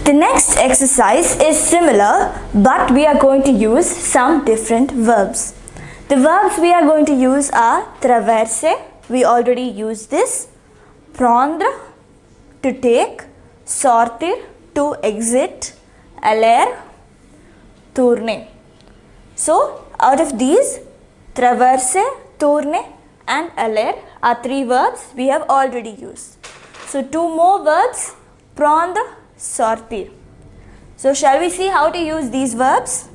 The next exercise is similar, but we are going to use some different verbs. The verbs we are going to use are traverser, we already used this, prendre, to take, sortir, to exit, aller, tourner. So, out of these, traverser, tourner and aller are 3 verbs we have already used. So, 2 more verbs, prendre, sortir. So, shall we see how to use these verbs?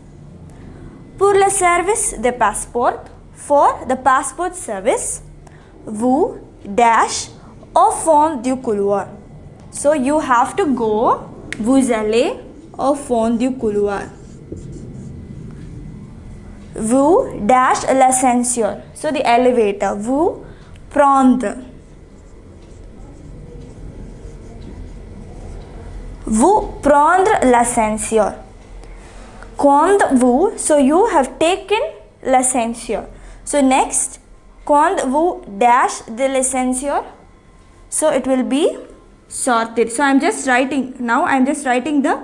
Pour le service de passeport, for the passport service, vous dash au fond du couloir. So, you have to go, vous allez au fond du couloir. Vous dash l'ascenseur, so the elevator, vous prendre. Vous prendre l'ascenseur. Quand vous, so you have taken l'ascenseur. So next, quand vous dash de l'ascenseur, so it will be sortir. So I am just writing the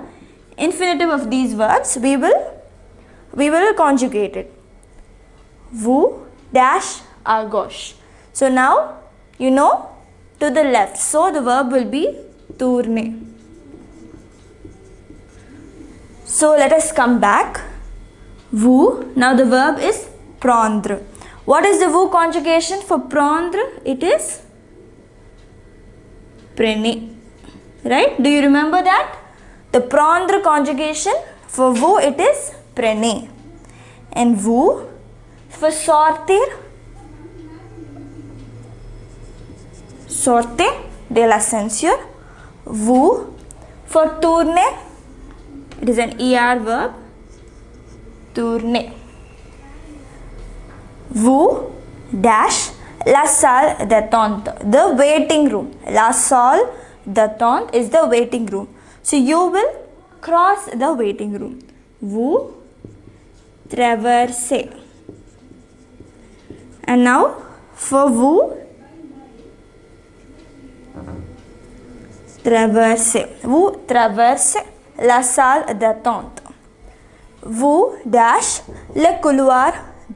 infinitive of these verbs. We will conjugate it. Vous dash à gauche. So now you know to the left. So the verb will be tourner. So let us come back. Vous, now the verb is prendre. What is the vous conjugation for prendre? It is prenez. Right? Do you remember that? The prendre conjugation for vous it is prenez. And vous for sortir, sortez de l'ascenseur. Vous for tourner, it is an ER verb, tourner. Vous dash la salle d'attente, the waiting room. La salle d'attente is the waiting room. So you will cross the waiting room. Vous traversez. And now for vous traversez. Vous traversez la salle d'attente. Vous dash le couloir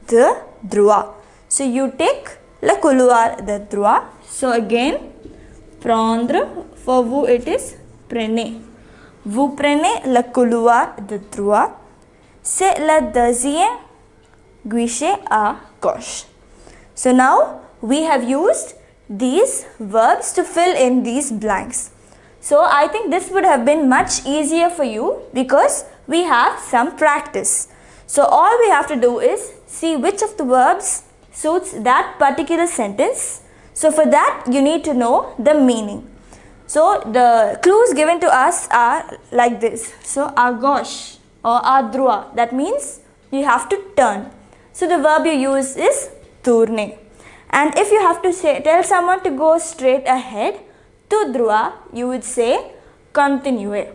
de droit. So you take le couloir de droit. So again, prendre, for vous it is prenez. Vous prenez le couloir de droit. C'est le deuxième guichet à gauche. So now we have used these verbs to fill in these blanks. So I think this would have been much easier for you because we have some practice. So all we have to do is see which of the verbs suits that particular sentence. So for that you need to know the meaning. So the clues given to us are like this. So à gauche or à droit, that means you have to turn. So the verb you use is tourner. And if you have to tell someone to go straight ahead, tout droit, you would say continuer.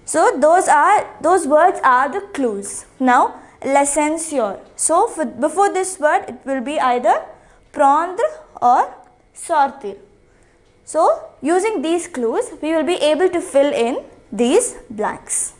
So those words are the clues. Now l'ascenseur. So before this word it will be either prendre or sortir. So using these clues we will be able to fill in these blanks.